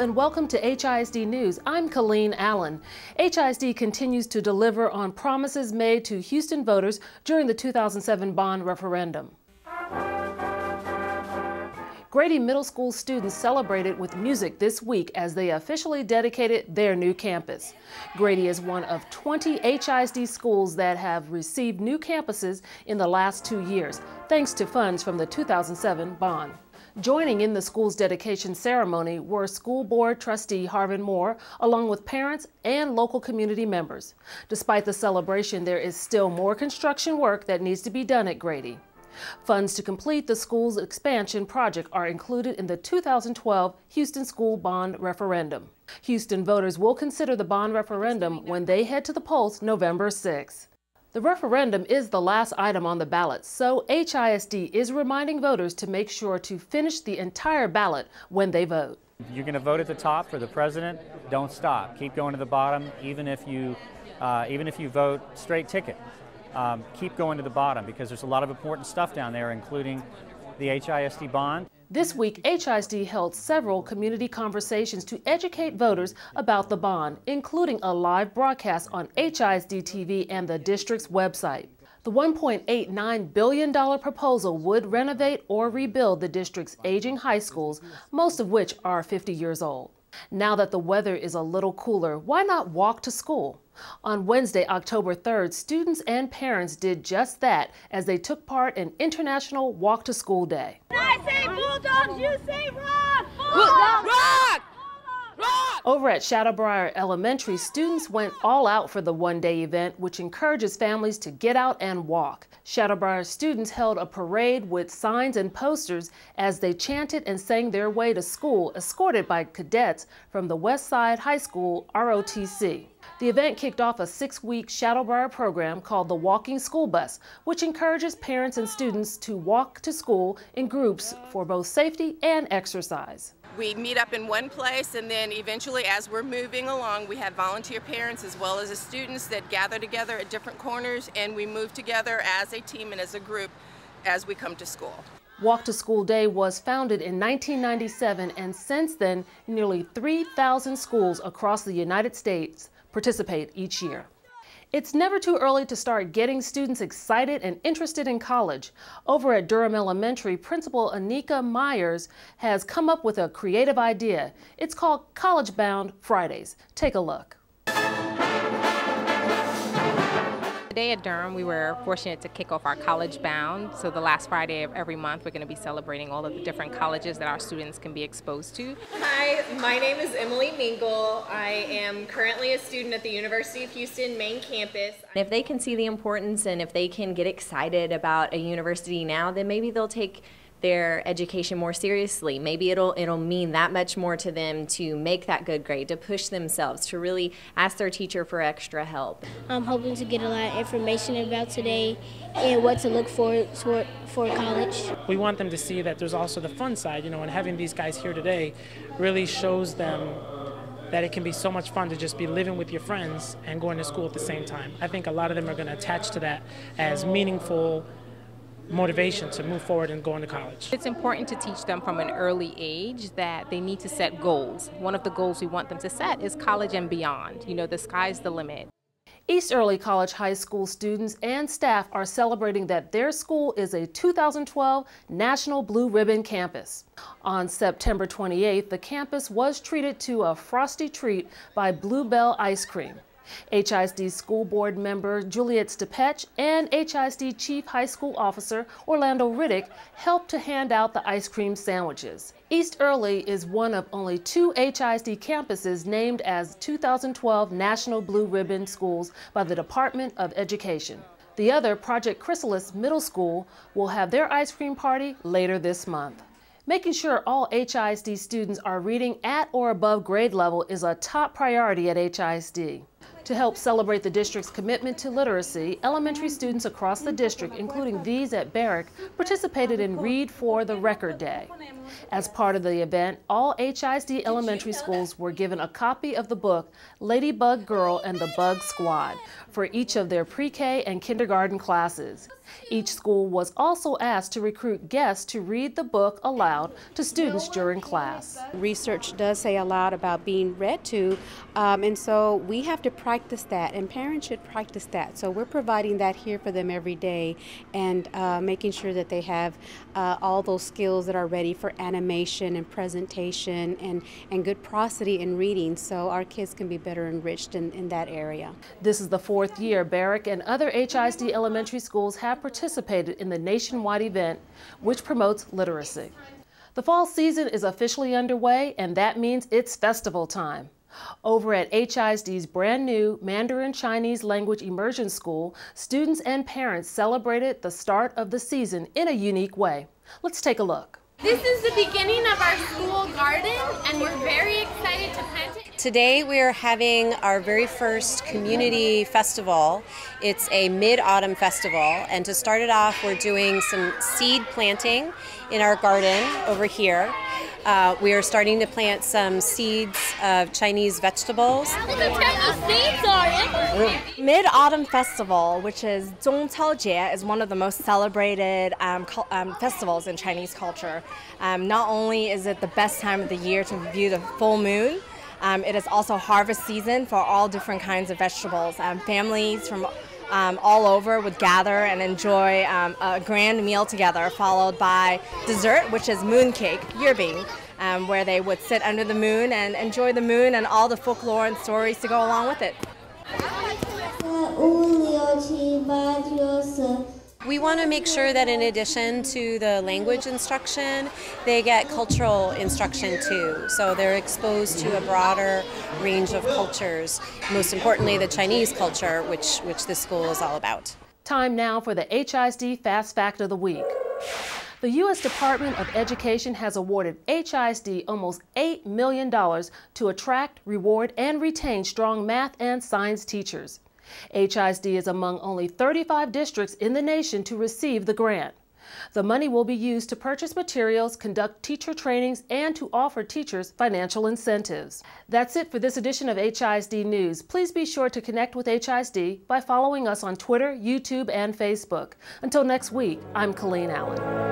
and welcome to HISD News. I'm Colleen Allen. HISD continues to deliver on promises made to Houston voters during the 2007 bond referendum. Grady Middle School students celebrated with music this week as they officially dedicated their new campus. Grady is one of 20 HISD schools that have received new campuses in the last 2 years, thanks to funds from the 2007 bond. Joining in the school's dedication ceremony were school board trustee Harvin Moore, along with parents and local community members. Despite the celebration, there is still more construction work that needs to be done at Grady. Funds to complete the school's expansion project are included in the 2012 Houston School Bond Referendum. Houston voters will consider the bond referendum when they head to the polls November 6. The referendum is the last item on the ballot, so HISD is reminding voters to make sure to finish the entire ballot when they vote. You're going to vote at the top for the president. Don't stop. Keep going to the bottom, even if you vote straight ticket. Keep going to the bottom because there's a lot of important stuff down there, including the HISD bond. This week, HISD held several community conversations to educate voters about the bond, including a live broadcast on HISD TV and the district's website. The $1.89 billion proposal would renovate or rebuild the district's aging high schools, most of which are 50 years old. Now that the weather is a little cooler, why not walk to school? On Wednesday, October 3rd, students and parents did just that as they took part in International Walk to School Day. When I say Bulldogs, you say rock! Rock! Rock! Over at Shadowbriar Elementary, students went all out for the one-day event, which encourages families to get out and walk. Shadowbriar students held a parade with signs and posters as they chanted and sang their way to school, escorted by cadets from the Westside High School ROTC. The event kicked off a 6-week Shadowbriar program called the Walking School Bus, which encourages parents and students to walk to school in groups for both safety and exercise. We meet up in one place, and then eventually, as we're moving along, we have volunteer parents as well as the students that gather together at different corners, and we move together as a team and as a group as we come to school. Walk to School Day was founded in 1997, and since then, nearly 3,000 schools across the United States participate each year. It's never too early to start getting students excited and interested in college. Over at Durham Elementary, Principal Anika Myers has come up with a creative idea. It's called College Bound Fridays. Take a look. Today at Durham, we were fortunate to kick off our College Bound. So the last Friday of every month, we're going to be celebrating all of the different colleges that our students can be exposed to. Hi, my name is Emily Mingle. I am currently a student at the University of Houston main campus. If they can see the importance and if they can get excited about a university now, then maybe they'll take their education more seriously. Maybe it'll mean that much more to them to make that good grade, to push themselves, to really ask their teacher for extra help. I'm hoping to get a lot of information about today and what to look for college. We want them to see that there's also the fun side, and having these guys here today really shows them that it can be so much fun to just be living with your friends and going to school at the same time. I think a lot of them are going to attach to that as meaningful motivation to move forward and go into college. It's important to teach them from an early age that they need to set goals. One of the goals we want them to set is college and beyond. The sky's the limit. East Early College High School students and staff are celebrating that their school is a 2012 National Blue Ribbon campus. On September 28th, the campus was treated to a frosty treat by Bluebell Ice Cream. HISD School Board member Juliet Stepech and HISD Chief High School Officer Orlando Riddick helped to hand out the ice cream sandwiches. East Early is one of only 2 HISD campuses named as 2012 National Blue Ribbon schools by the Department of Education. The other, Project Chrysalis Middle School, will have their ice cream party later this month. Making sure all HISD students are reading at or above grade level is a top priority at HISD. To help celebrate the district's commitment to literacy, elementary students across the district, including these at Barrack, participated in Read for the Record Day. As part of the event, all HISD elementary schools were given a copy of the book Ladybug Girl and the Bug Squad for each of their pre-K and kindergarten classes. Each school was also asked to recruit guests to read the book aloud to students during class. Research does say a lot about being read to, and so we have to practice that, and parents should practice that. So we're providing that here for them every day, and making sure that they have all those skills that are ready for animation and presentation and good prosody in reading, so our kids can be better enriched in that area. This is the fourth year Barrack and other HISD elementary schools have participated in the nationwide event, which promotes literacy. The fall season is officially underway, and that means it's festival time. Over at HISD's brand new Mandarin Chinese Language Immersion School, students and parents celebrated the start of the season in a unique way. Let's take a look. This is the beginning of our school garden, and we're very excited to plant it. Today we are having our very first community festival. It's a mid-autumn festival, and to start it off we're doing some seed planting in our garden over here. We are starting to plant some seeds of Chinese vegetables. Look at the seeds are. Mid-Autumn Festival, which is Zhongcaojie, is one of the most celebrated festivals in Chinese culture. Not only is it the best time of the year to view the full moon, it is also harvest season for all different kinds of vegetables. Families from all over would gather and enjoy a grand meal together, followed by dessert, which is mooncake, yuebing, where they would sit under the moon and enjoy the moon and all the folklore and stories to go along with it. We want to make sure that in addition to the language instruction, they get cultural instruction too. So they're exposed to a broader range of cultures, most importantly the Chinese culture, which this school is all about. Time now for the HISD Fast Fact of the Week. The U.S. Department of Education has awarded HISD almost $8 million to attract, reward, and retain strong math and science teachers. HISD is among only 35 districts in the nation to receive the grant. The money will be used to purchase materials, conduct teacher trainings, and to offer teachers financial incentives. That's it for this edition of HISD News. Please be sure to connect with HISD by following us on Twitter, YouTube, and Facebook. Until next week, I'm Colleen Allen.